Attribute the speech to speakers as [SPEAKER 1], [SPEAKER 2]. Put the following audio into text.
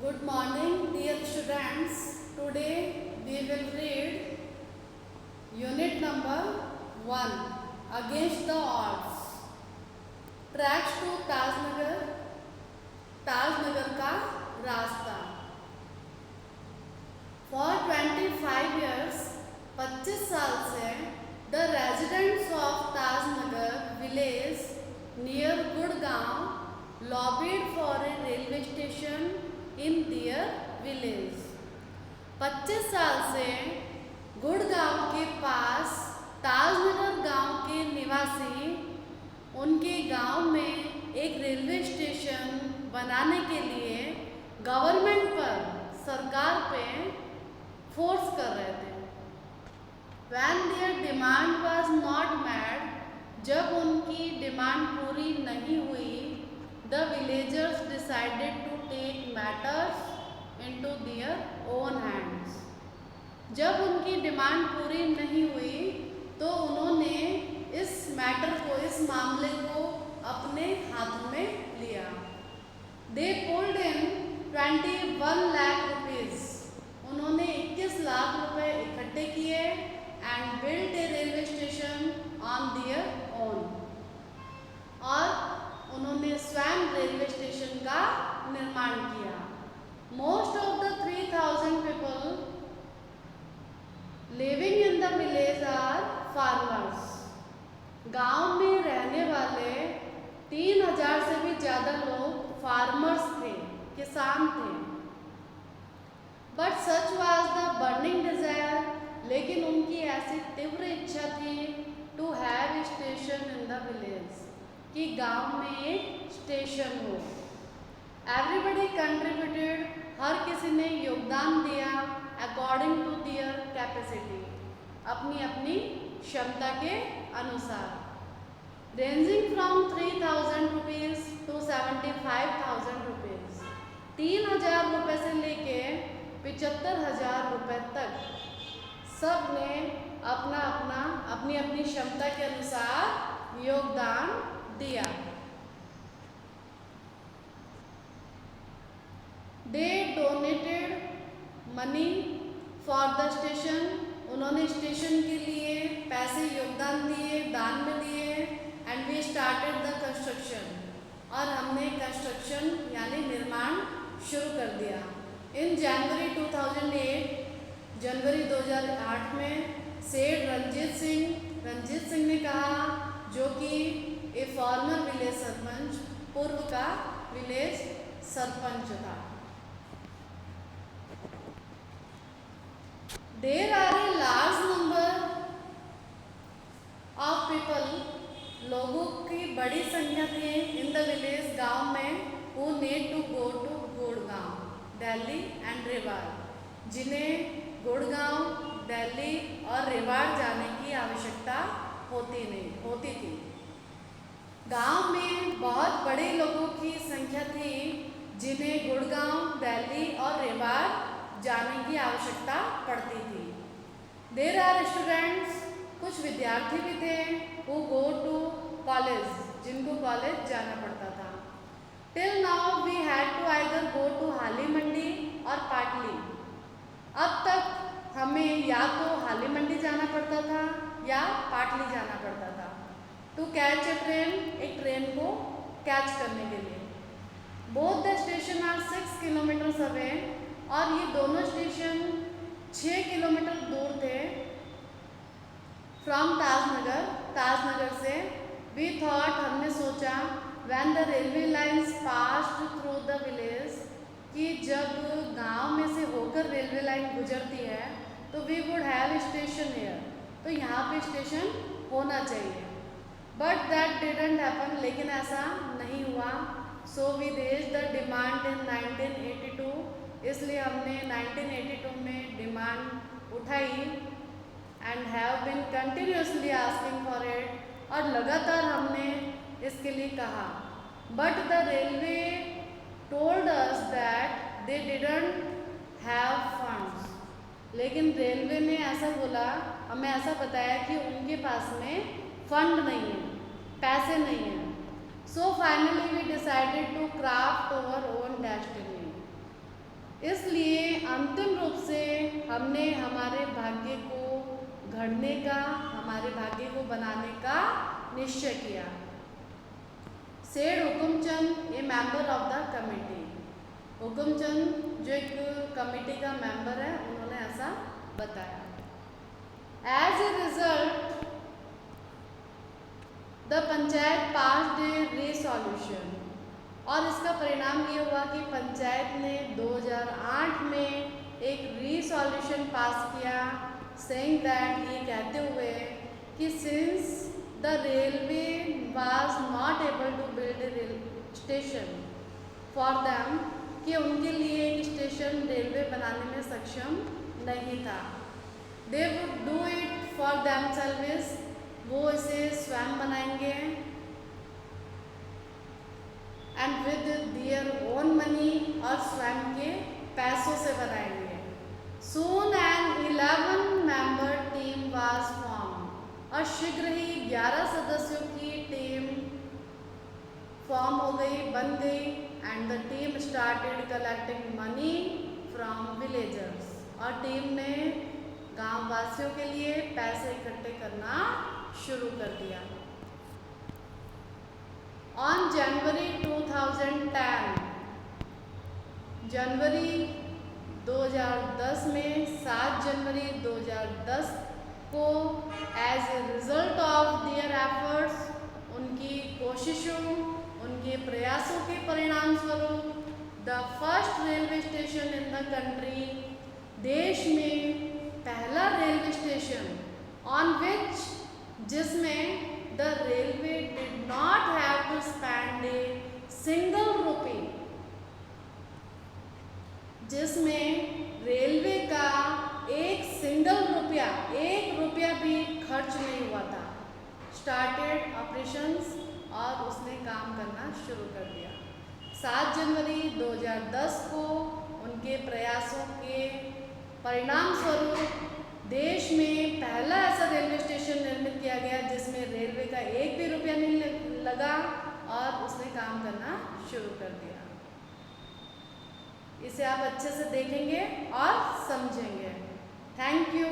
[SPEAKER 1] Good morning, dear students. Today we will read unit number 1 Against the Odds. Tracks to Tajnagar, Tajnagar का रास्ता. For 25 years, 25 साल से the residents of Tajnagar village near Gurgaon lobbied for a railway station in their village. 25 साल से गुड़गांव के पास ताजनगर गांव के निवासी उनके गांव में एक रेलवे स्टेशन बनाने के लिए गवर्नमेंट पर, सरकार पे फोर्स कर रहे थे. When their demand was not met, जब उनकी डिमांड पूरी नहीं हुई, the villagers decided to take matters into their own hands. जब उनकी डिमांड पूरी नहीं हुई तो उन्होंने इस मैटर को, इस मामले को अपने हाथों में लिया. They pulled in 21 lakh rupees. उन्होंने 21 लाख रुपए इकट्ठे किए and built a railway station on their own. और उन्होंने स्वयं रेलवे स्टेशन का निर्माण किया. Most of the 3,000 people living in the village are farmers. गांव में रहने वाले 3,000 से भी ज़्यादा लोग फार्मर्स थे, किसान थे. But such was the burning desire, लेकिन उनकी ऐसी तीव्र इच्छा थी to have a station in the village, कि गांव में एक स्टेशन हो. Everybody contributed, हर किसी ने योगदान दिया according to their capacity, अपनी अपनी क्षमता के अनुसार. Ranging from 3,000 rupees to 75,000 rupees, 3,000 रुपये से लेके 75,000 रुपये तक सब ने अपनी अपनी क्षमता के अनुसार योगदान दिया. They donated money for the station. उन्होंने स्टेशन के लिए पैसे योगदान दिए, दान में दिए. And we started the construction. और हमने कंस्ट्रक्शन यानी निर्माण शुरू कर दिया. In January 2008, जनवरी 2008 में सेठ रंजीत सिंह ने कहा, जो कि ए फॉर्मर विलेज सरपंच, पूर्व का विलेज सरपंच था. There are a large number of people, लोगों की बड़ी संख्या थी in the village, गांव में, who need to go to Gurgaon, Delhi and रेवाड़, जिन्हें गुड़गांव, दिल्ली और रेवाड़ जाने की आवश्यकता होती थी. गांव में बहुत बड़े लोगों की संख्या थी जिन्हें गुड़गांव, दिल्ली और रेवाड़ जाने की आवश्यकता पड़ती थी. There are students, कुछ विद्यार्थी भी थे, who go to college, जिनको कॉलेज जाना पड़ता था. Till now we had to either go to हाली मंडी और पाटली. अब तक हमें या तो हाली मंडी जाना पड़ता था या पाटली जाना पड़ता था. टू कैच ए ट्रेन, एक ट्रेन को कैच करने के लिए. Both the station are 6 kilometre away, और ये दोनों स्टेशन 6 किलोमीटर दूर थे फ्रॉम ताजनगर से. वी थॉट, हमने सोचा, when the railway lines passed through the village, कि जब गांव में से होकर रेलवे लाइन गुजरती है तो we would have station here, तो यहाँ पे स्टेशन होना चाहिए. बट दैट डिडंट हैपन, लेकिन ऐसा नहीं हुआ. So we raised the demand in 1982, इसलिए हमने 1982 में डिमांड उठाई and have been continuously asking for it, और लगातार हमने इसके लिए कहा. But the railway told us that they didn't have funds, लेकिन रेलवे ने ऐसा बोला, हमें ऐसा बताया कि उनके पास में फंड नहीं है, पैसे नहीं हैं. So finally we decided to craft our own destiny. हमने हमारे भाग्य को गढ़ने का, हमारे भाग्य को बनाने का निश्चय किया। Said Hukumchand a member of the committee. Hukumchand जो एक कमेटी का मेंबर है, उन्होंने ऐसा बताया। As a result the panchayat passed a resolution, और इसका परिणाम ये हुआ कि पंचायत ने 2008 में एक रिसोल्यूशन पास किया, सेइंग दैट, ये कहते हुए कि since the railway was not able to build a station for them, कि उनके लिए एक स्टेशन रेलवे बनाने में सक्षम नहीं था। They would do it for themselves, वो इसे स्वयं बनाएंगे, and with their own money, और स्वयं के पैसों से बनाएंगे। Soon an 11 member team was formed, और शीघ्र ही 11 सदस्यों की टीम फॉर्म हो गई, बन गई। And the team started collecting money from villagers, और टीम ने गांव वासियों के लिए पैसे इकट्ठे करना शुरू कर दिया। ऑन जनवरी 2010, जनवरी 2010 में 7 जनवरी 2010 को, as a result of their efforts, उनकी कोशिशों, उनके प्रयासों के परिणाम स्वरूप, the first railway station in the country, देश में पहला रेलवे स्टेशन, ऑन विच, जिसमें the railway did not have to spend a single rupee, जिसमें रेलवे का एक सिंगल रुपया, 1 रुपया भी खर्च नहीं हुआ था। स्टार्टेड ऑपरेशंस, और उसने काम करना शुरू कर दिया। 7 जनवरी 2010 को उनके प्रयासों के परिणाम स्वरूप देश में पहला ऐसा रेलवे स्टेशन निर्मित किया गया जिसमें रेलवे का 1 भी रुपया नहीं लगा, और उसने काम करना शुरू कर दिया। इसे आप अच्छे से देखेंगे और समझेंगे। Thank you.